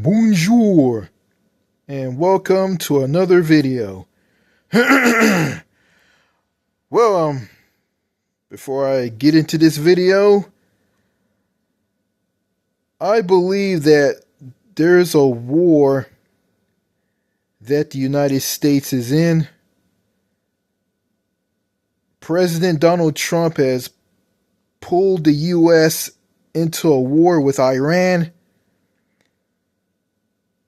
Bonjour, and welcome to another video. Well, before I get into this video, I believe that there's a war that the United States is in. President Donald Trump has pulled the U.S. into a war with Iran.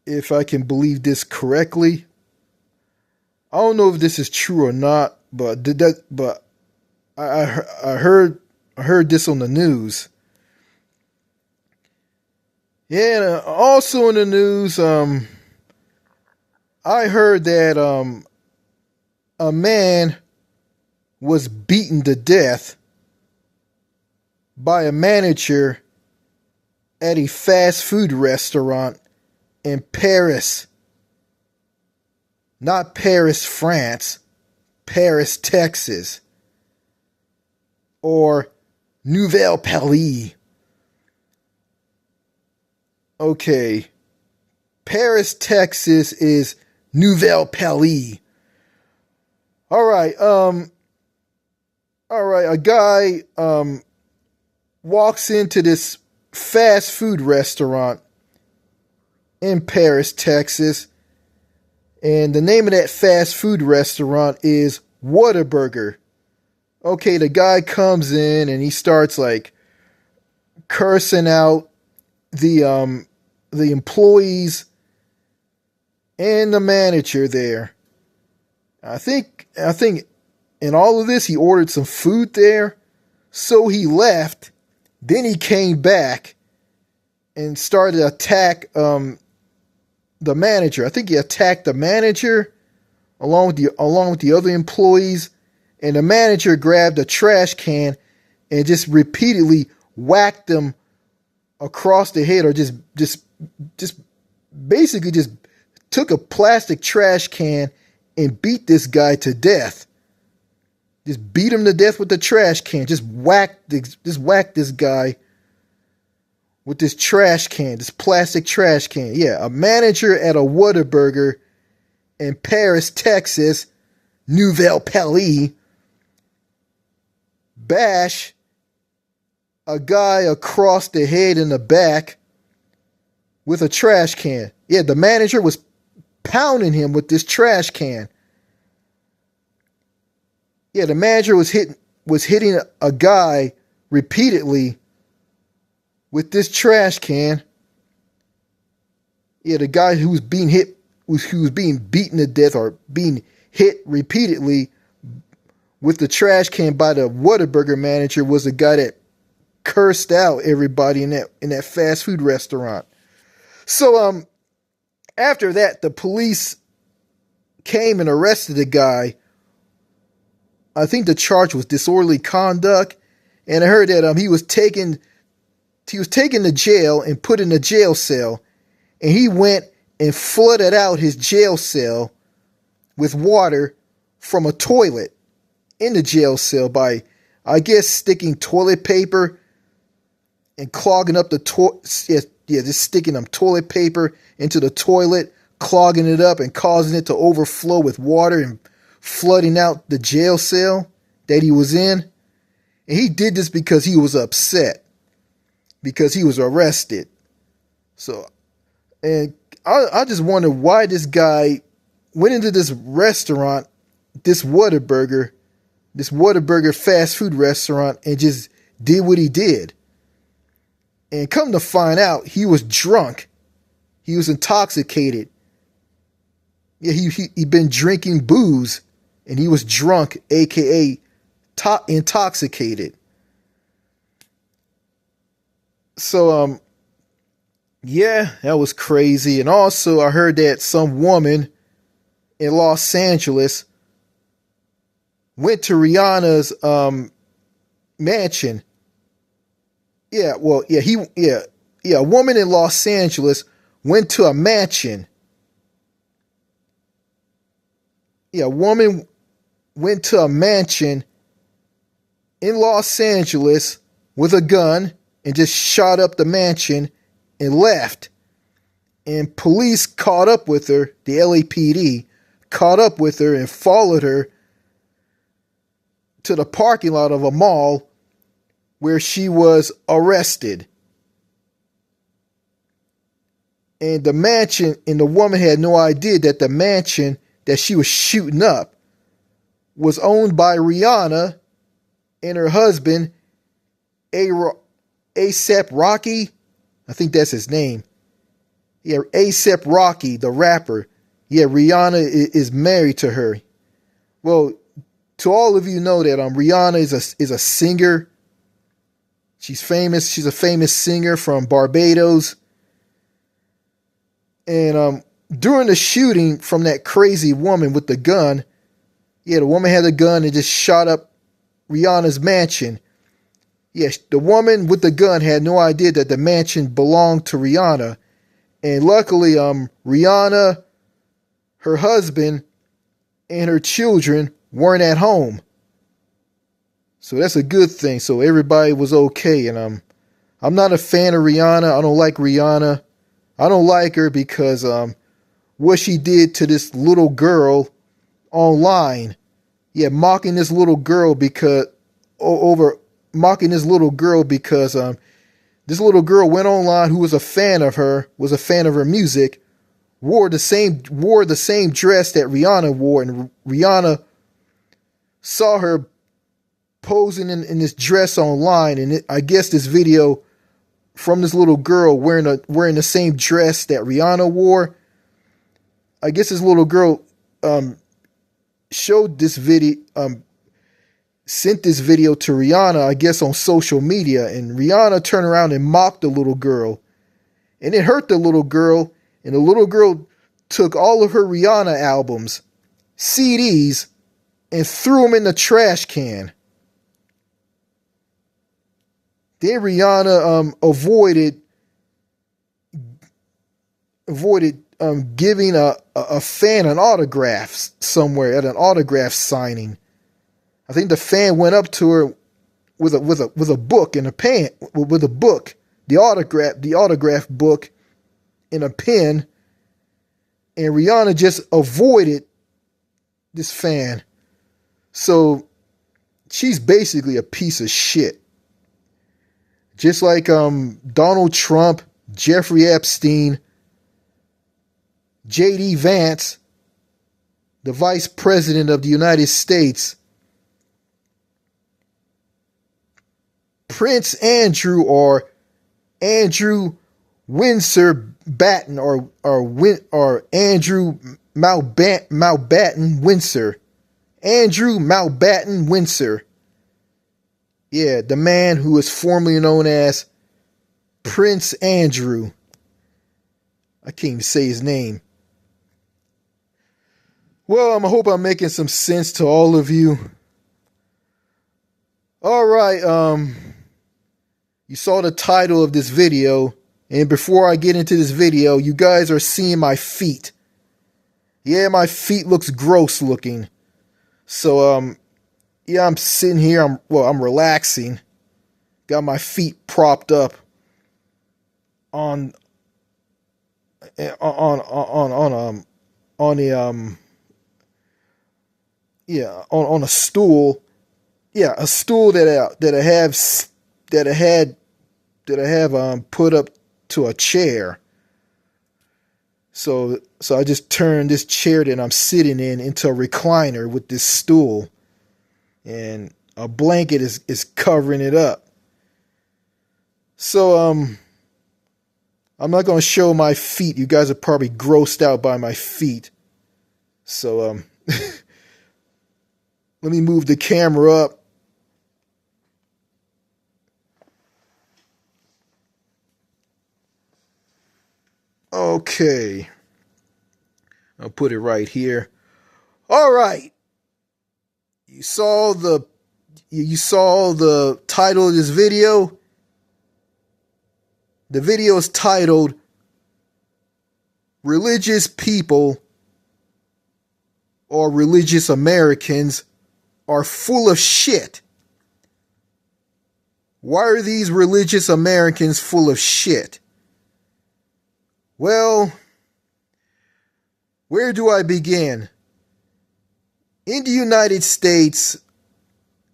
If I can believe this correctly, I don't know if this is true or not, but I heard this on the news. Yeah, and also in the news, I heard that a man was beaten to death by a manager at a fast food restaurant in Paris. Not Paris, France. Paris, Texas. Or Nouvelle Paris. Okay. Paris, Texas is Nouvelle Paris. Alright, a guy walks into this fast food restaurant in Paris, Texas, and the name of that fast food restaurant is Whataburger. Okay, the guy comes in and he starts like cursing out the employees and the manager there. I think in all of this he ordered some food there, so he left. Then he came back and started to attack the manager. I think he attacked the manager along with the other employees, and the manager grabbed a trash can and just repeatedly whacked them across the head, or just basically just took a plastic trash can and beat this guy to death. Just beat him to death with the trash can. Just whacked this guy with this trash can, this plastic trash can. Yeah, a manager at a Whataburger in Paris, Texas, Nouvelle Paris, bash a guy across the head in the back with a trash can. Yeah, the manager was pounding him with this trash can. Yeah, the manager was hitting a guy repeatedly with this trash can. Yeah, the guy who was being hit, who was being beaten to death or being hit repeatedly with the trash can by the Whataburger manager, was the guy that cursed out everybody in that fast food restaurant. So after that, the police came and arrested the guy. I think the charge was disorderly conduct, and I heard that he was taken to jail and put in a jail cell, and he went and flooded out his jail cell with water from a toilet in the jail cell by, I guess, sticking toilet paper and clogging up the toilet. Just sticking toilet paper into the toilet, clogging it up and causing it to overflow with water and flooding out the jail cell that he was in. And he did this because he was upset, because he was arrested. So, and I just wonder why this guy went into this restaurant, this Whataburger fast food restaurant, and just did what he did. And come to find out, he was drunk. He was intoxicated. Yeah, he'd been drinking booze, and he was drunk, aka intoxicated. So, yeah, that was crazy. And also, I heard that some woman in Los Angeles went to Rihanna's mansion. Yeah, well, a woman in Los Angeles went to a mansion. Yeah, a woman went to a mansion in Los Angeles with a gun and just shot up the mansion and left. And police caught up with her, the LAPD caught up with her and followed her to the parking lot of a mall where she was arrested. And the mansion, and the woman had no idea that the mansion that she was shooting up was owned by Rihanna and her husband, A$AP Rocky. I think that's his name. Yeah, A$AP Rocky, the rapper. Yeah, Rihanna is married to her. Well, to all of you know that Rihanna is a singer. She's famous. She's a famous singer from Barbados. And during the shooting from that crazy woman with the gun, yeah, the woman had a gun and just shot up Rihanna's mansion. Yes, the woman with the gun had no idea that the mansion belonged to Rihanna. And luckily, Rihanna, her husband, and her children weren't at home. So that's a good thing. So everybody was okay. And I'm not a fan of Rihanna. I don't like Rihanna. I don't like her because what she did to this little girl online. Yeah, mocking this little girl because this little girl went online who was a fan of her, was a fan of her music, wore the same dress that Rihanna wore, and Rihanna saw her posing in this dress online, and I guess this video from this little girl wearing the same dress that Rihanna wore. I guess this little girl showed this video, sent this video to Rihanna, I guess on social media, and Rihanna turned around and mocked the little girl, and it hurt the little girl, and the little girl took all of her Rihanna albums, CDs, and threw them in the trash can. Then Rihanna avoided giving a fan an autograph somewhere at an autograph signing. I think the fan went up to her with a book in a pen, with a book, the autograph book in a pen, and Rihanna just avoided this fan. So she's basically a piece of shit. Just like Donald Trump, Jeffrey Epstein, J.D. Vance, the Vice President of the United States, Prince Andrew or Andrew Windsor Batten or Andrew Mountbatten Windsor. Andrew Mountbatten Windsor. Yeah, the man who is formerly known as Prince Andrew. I can't even say his name. Well, I hope I'm making some sense to all of you. All right, you saw the title of this video, and before I get into this video, you guys are seeing my feet. Yeah, my feet looks gross looking. So, yeah, I'm sitting here, I'm relaxing. Got my feet propped up on a stool. Yeah, a stool that I have put up to a chair. So I just turned this chair that I'm sitting in into a recliner with this stool, and a blanket is covering it up. So I'm not going to show my feet. You guys are probably grossed out by my feet. So let me move the camera up. Okay. I'll put it right here. All right. You saw the title of this video. The video is titled "Religious People or Religious Americans are Full of Shit." Why are these religious Americans full of shit? Well, where do I begin? In the United States,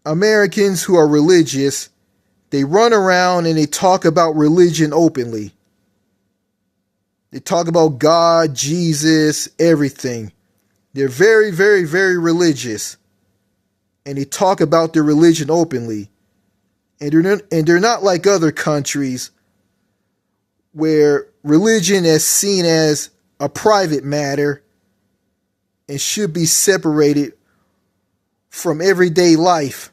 Americans who are religious, they run around and they talk about religion openly. They talk about God, Jesus, everything. They're very, very, very religious. And they talk about their religion openly. And they're not like other countries where religion is seen as a private matter and should be separated from everyday life.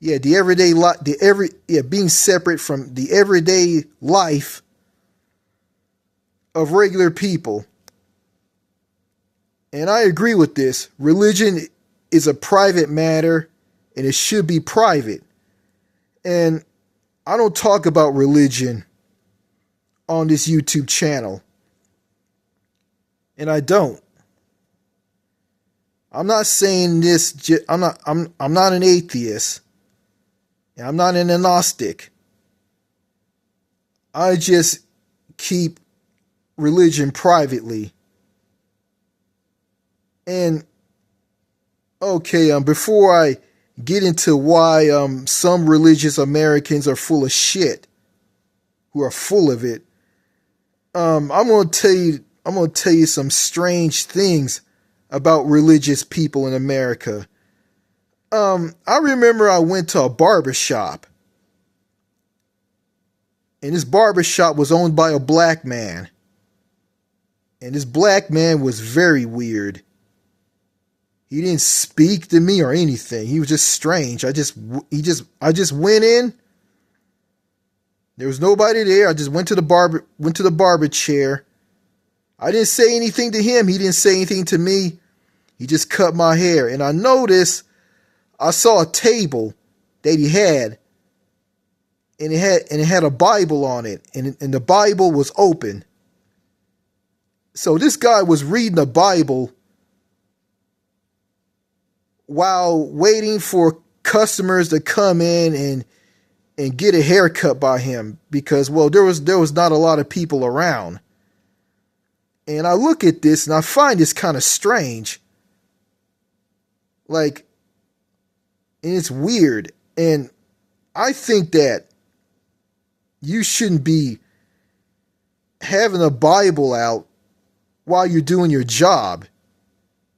Yeah, the everyday life, being separate from the everyday life of regular people. And I agree with this. Religion is a private matter and it should be private. And I don't talk about religion on this YouTube channel. And I don't. I'm not saying this. I'm not an atheist. And I'm not an agnostic. I just keep religion privately. And okay, before I get into why some religious Americans are full of shit, who are full of it, I'm gonna tell you some strange things about religious people in America. I remember I went to a barber shop, and this barber shop was owned by a black man, and this black man was very weird. He didn't speak to me or anything. He was just strange. I just went in. There was nobody there. I just went to the barber chair. I didn't say anything to him. He didn't say anything to me. He just cut my hair. And I noticed, I saw a table that he had. And it had a Bible on it. And the Bible was open. So this guy was reading the Bible while waiting for customers to come in and get a haircut by him, because, well, there was not a lot of people around. And I look at this and I find this kind of strange. Like, and it's weird. And I think that you shouldn't be having a Bible out while you're doing your job.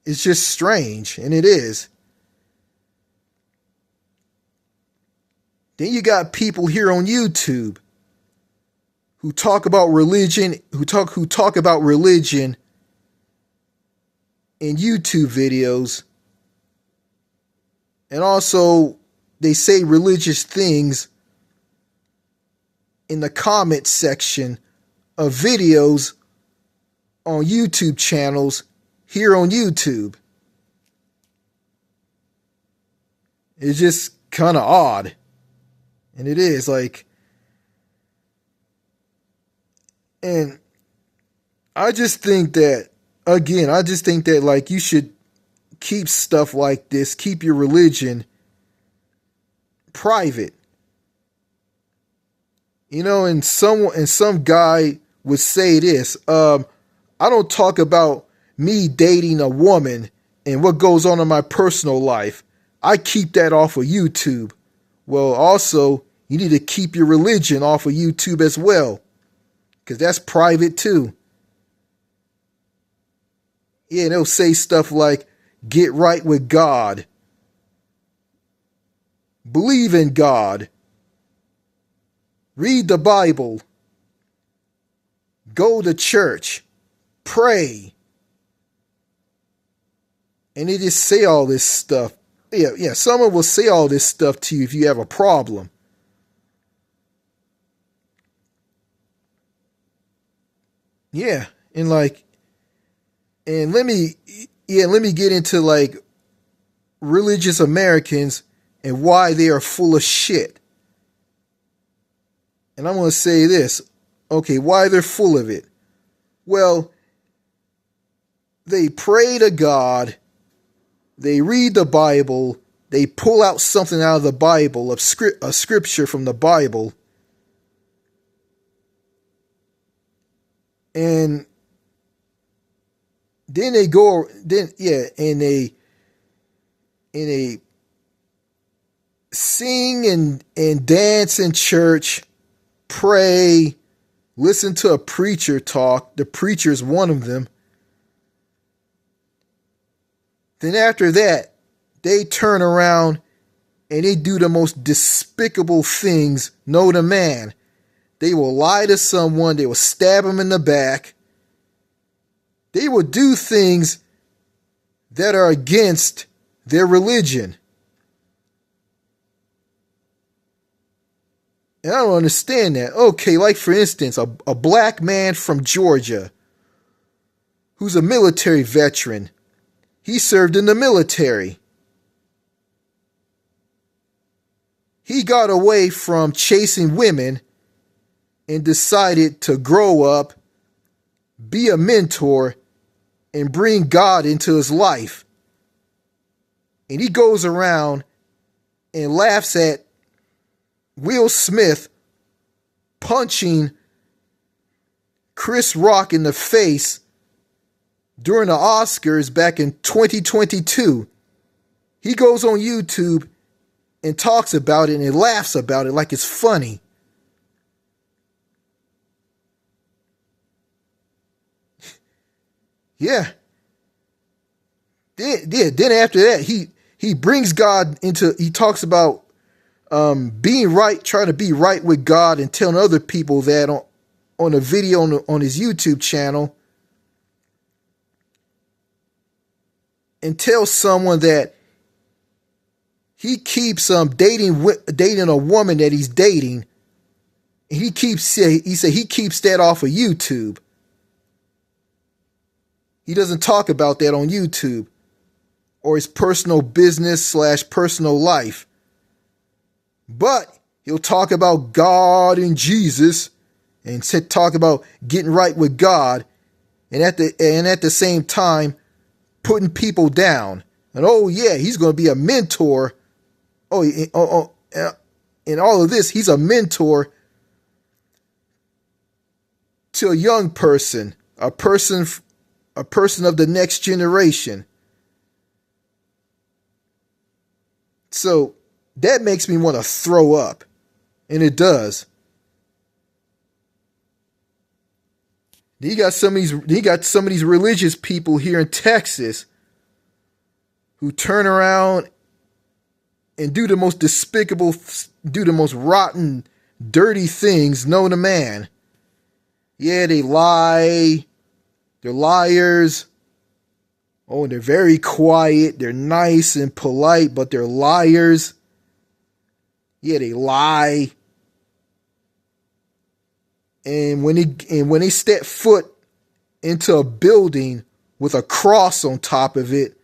It's just strange, and it is. Then you got people here on YouTube who talk about religion, who talk about religion in YouTube videos. And also they say religious things in the comment section of videos on YouTube channels here on YouTube. It's just kind of odd. And it is, like, and I just think that, again, like, you should keep stuff like this, keep your religion private. You know, and some guy would say this, I don't talk about me dating a woman and what goes on in my personal life. I keep that off of YouTube. Well, also, you need to keep your religion off of YouTube as well, because that's private too. Yeah, they'll say stuff like, get right with God, believe in God, read the Bible, go to church, pray. And they just say all this stuff. Yeah, someone will say all this stuff to you if you have a problem. Yeah, and let me get into like religious Americans and why they are full of shit. And I'm going to say this. Okay, why they're full of it. Well, they pray to God. They read the Bible. They pull out something out of the Bible, a scripture from the Bible. And then they go, then, yeah, and they sing and dance in church, pray, listen to a preacher talk. The preacher's one of them. Then after that, they turn around and they do the most despicable things known to man. They will lie to someone. They will stab them in the back. They will do things that are against their religion. And I don't understand that. Okay, like for instance, a black man from Georgia who's a military veteran. He served in the military. He got away from chasing women and decided to grow up, be a mentor, and bring God into his life. And he goes around and laughs at Will Smith punching Chris Rock in the face during the Oscars back in 2022. He goes on YouTube and talks about it and laughs about it like it's funny. Yeah. Then after that, he brings God into, he talks about being right, trying to be right with God, and telling other people that on a video on his YouTube channel, and tells someone that he keeps dating a woman that he's dating. And he said he keeps that off of YouTube. He doesn't talk about that on YouTube or his personal business / personal life. But he'll talk about God and Jesus and talk about getting right with God, and at the same time putting people down. And oh yeah, he's going to be a mentor. In all of this, he's a mentor to a young person, a person of the next generation. So that makes me want to throw up, and it does. You got some of these religious people here in Texas who turn around and do the most despicable, do the most rotten, dirty things known to man. Yeah, they lie. They're liars. Oh, they're very quiet. They're nice and polite, but they're liars. Yeah, they lie. And when they step foot into a building with a cross on top of it,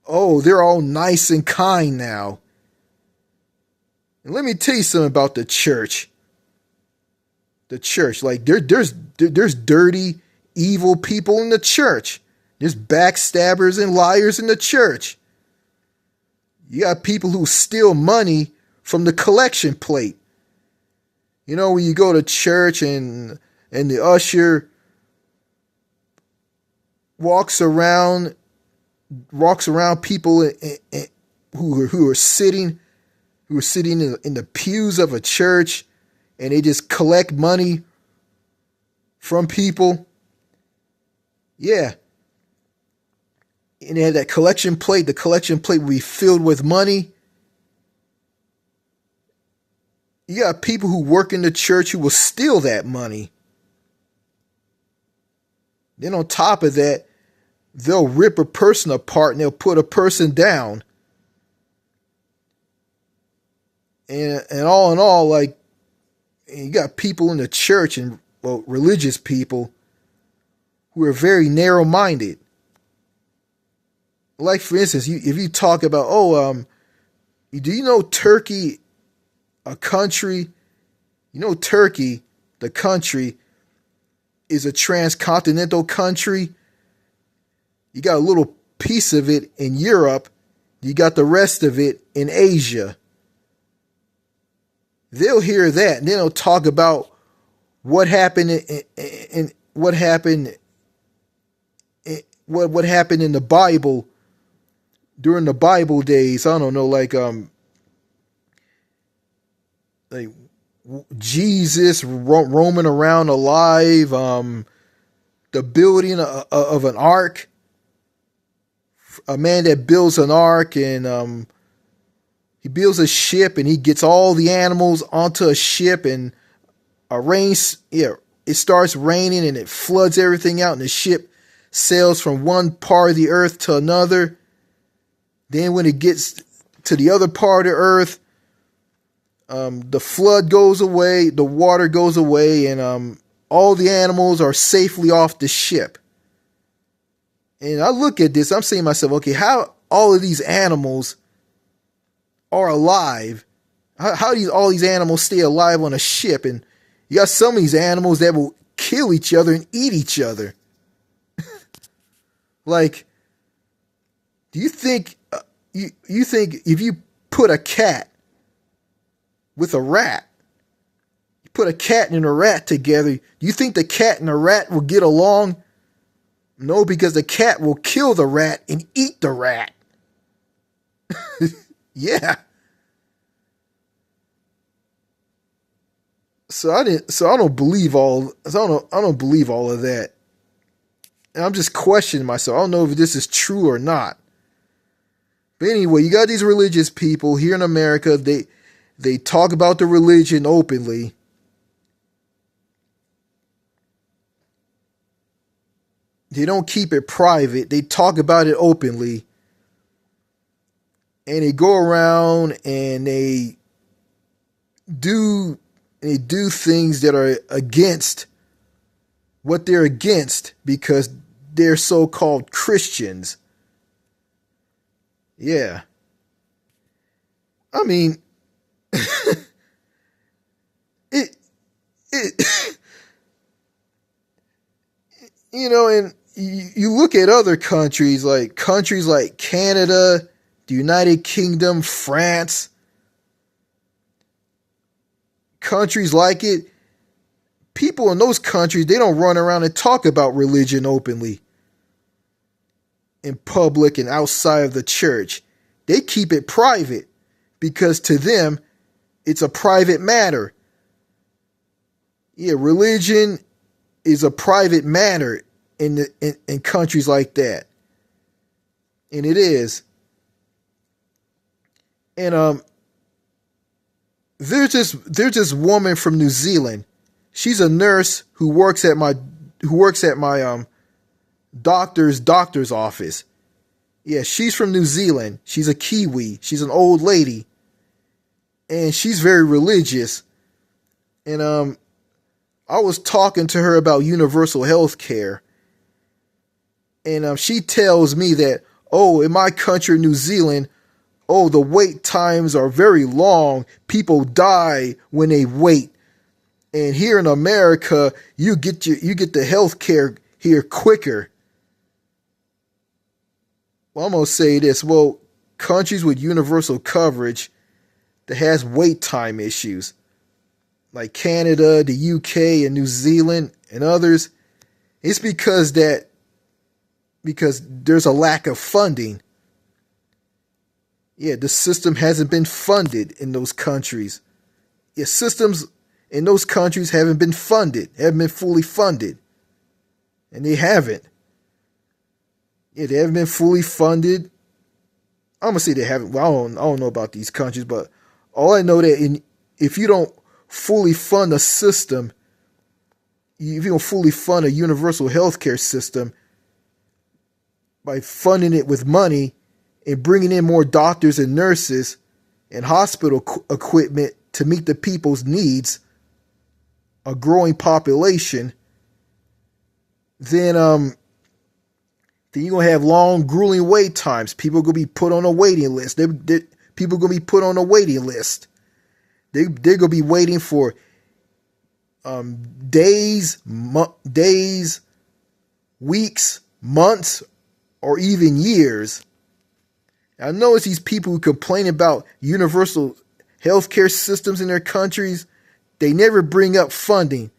oh, they're all nice and kind now. And let me tell you something about the church. The church, like there's dirty, evil people in the church. There's backstabbers and liars in the church. You got people who steal money from the collection plate. You know, when you go to church and the usher walks around people who are sitting in the pews of a church, and they just collect money from people. Yeah. And they have that collection plate. The collection plate will be filled with money. You got people who work in the church who will steal that money. Then on top of that, they'll rip a person apart and they'll put a person down. And all in all, like, you got people in the church and, well, religious people who are very narrow-minded. Like, for instance, if you talk about, do you know Turkey, a country? You know Turkey, the country, is a transcontinental country. You got a little piece of it in Europe. You got the rest of it in Asia. They'll hear that, and then they'll talk about what happened what happened what happened in the Bible during the Bible days. I don't know, like Jesus roaming around alive, the building of an ark, a man that builds an ark, and he builds a ship, and he gets all the animals onto a ship, and it starts raining, and it floods everything out, and the ship sails from one part of the earth to another. Then when it gets to the other part of earth, the flood goes away, the water goes away, and all the animals are safely off the ship. And I look at this, I'm saying to myself, okay, how all of these animals are alive? How do all these animals stay alive on a ship? And you got some of these animals that will kill each other and eat each other. Like, do you think you think if you put a cat with a rat, you put a cat and a rat together, do you think the cat and the rat will get along? No, because the cat will kill the rat and eat the rat. Yeah. So I don't believe all of that. And I'm just questioning myself. I don't know if this is true or not. But anyway, you got these religious people here in America. They talk about the religion openly. They don't keep it private. They talk about it openly. And they go around and they do things that are against what they're against because they're so-called Christians. Yeah. I mean, it and you look at other countries like Canada, the United Kingdom, France, countries like it. People in those countries, they don't run around and talk about religion openly in public and outside of the church. They keep it private because to them, it's a private matter. Yeah, religion is a private matter in countries like that. And it is. And there's this woman from New Zealand. She's a nurse who works at my doctor's office. Yeah, she's from New Zealand. She's a Kiwi. She's an old lady. And she's very religious. And I was talking to her about universal health care. And she tells me that, in my country, New Zealand, the wait times are very long. People die when they wait. And here in America, you get the health care here quicker. Well, I'm going to say this. Well, countries with universal coverage that has wait time issues, like Canada, the UK, and New Zealand, and others, it's because there's a lack of funding. Yeah, the system hasn't been funded in those countries. Yeah, systems in those countries haven't been fully funded. And they haven't. Yeah, they haven't been fully funded. I'm going to say they haven't. Well, I don't know about these countries, but all I know that if you don't fully fund a system, if you don't fully fund a universal healthcare system by funding it with money and bringing in more doctors and nurses and hospital equipment to meet the people's needs, a growing population, then you're going to have long, grueling wait times. People are going to be put on a waiting list. People are going to be put on a waiting list. They're going to be waiting for days, weeks, months, or even years. I notice these people who complain about universal healthcare systems in their countries, they never bring up funding.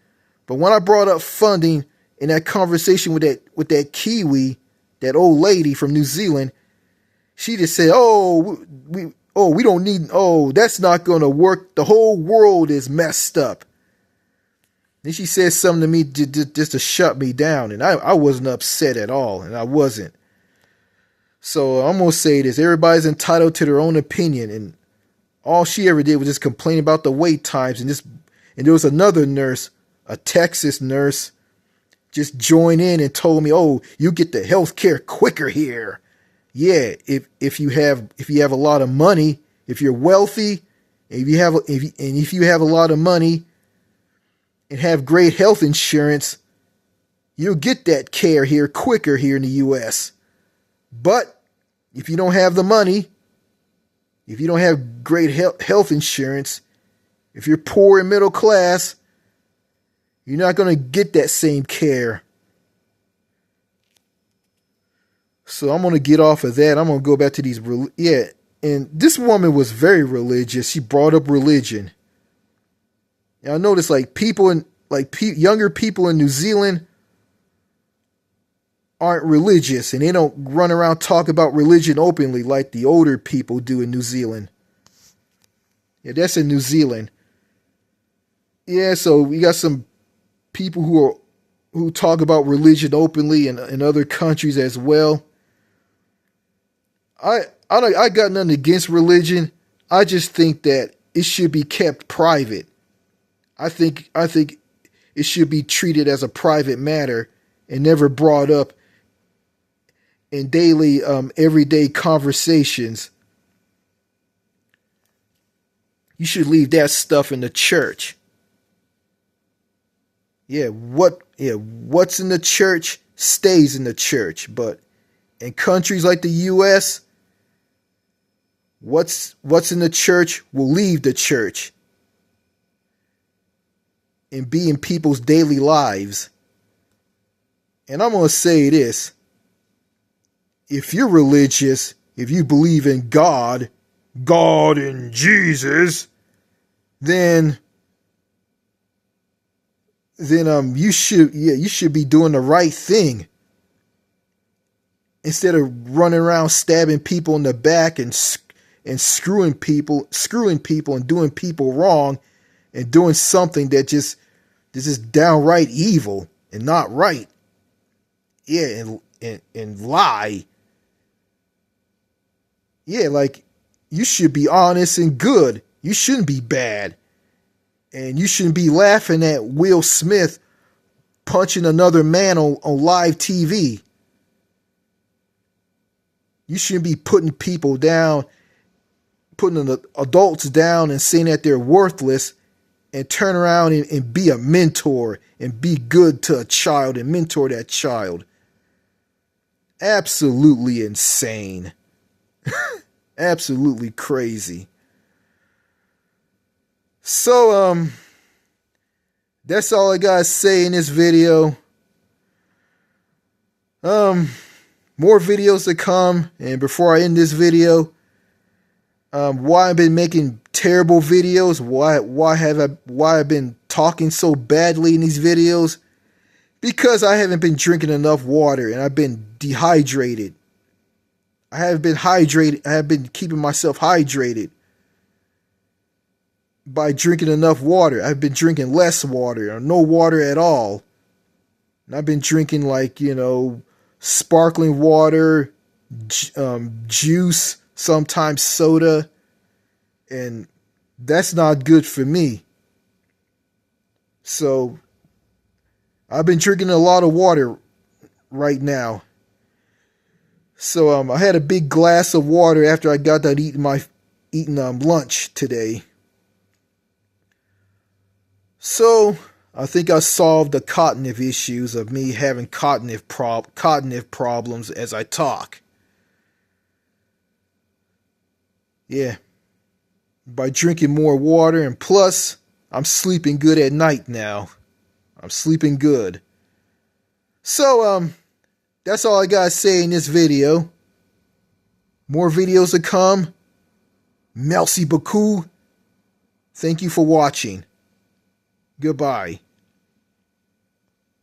But when I brought up funding, in that conversation with that Kiwi, that old lady from New Zealand, she just said, we don't need, that's not going to work. The whole world is messed up. Then she said something to me just to shut me down. And I wasn't upset at all. And I wasn't. So I'm going to say this. Everybody's entitled to their own opinion. And all she ever did was just complain about the wait times. And there was another nurse, a Texas nurse, just joined in and told me, you get the health care quicker here. Yeah, if you have a lot of money, if you're wealthy, if you have a lot of money and have great health insurance, you'll get that care here quicker here in the US. But if you don't have the money, if you don't have great health insurance, if you're poor and middle class, you're not going to get that same care. So I'm going to get off of that. I'm going to go back to these. And this woman was very religious. She brought up religion. And I noticed younger people in New Zealand aren't religious, and they don't run around talk about religion openly like the older people do in New Zealand. Yeah, that's in New Zealand. Yeah, so we got some people who talk about religion openly in other countries as well. I got nothing against religion. I just think that it should be kept private. I think it should be treated as a private matter and never brought up in daily, everyday conversations. You should leave that stuff in the church. What's in the church stays in the church. But in countries like the US, what's in the church will leave the church and be in people's daily lives. And I'm going to say this. If you're religious, if you believe in God and Jesus, then you should be doing the right thing. Instead of running around stabbing people in the back and screwing people and doing people wrong and doing something that just is downright evil and not right. Yeah, and lie. Yeah, like you should be honest and good. You shouldn't be bad. And you shouldn't be laughing at Will Smith punching another man on live TV. You shouldn't be putting people down, putting the adults down and saying that they're worthless, and turn around and be a mentor and be good to a child and mentor that child. Absolutely insane. Absolutely crazy. So, that's all I gotta say in this video. More videos to come. And before I end this video, why I've been making terrible videos, why I've been talking so badly in these videos, because I haven't been drinking enough water and I've been dehydrated. I have been keeping myself hydrated by drinking enough water. I've been drinking less water or no water at all. And I've been drinking sparkling water, juice, sometimes soda, and that's not good for me. So I've been drinking a lot of water right now. So I had a big glass of water after I got done eating lunch today. So I think I solved the cognitive issues of me having cognitive problems as I talk. Yeah. By drinking more water, and plus I'm sleeping good at night now. I'm sleeping good. So that's all I gotta say in this video. More videos to come. Merci beaucoup. Thank you for watching. Goodbye.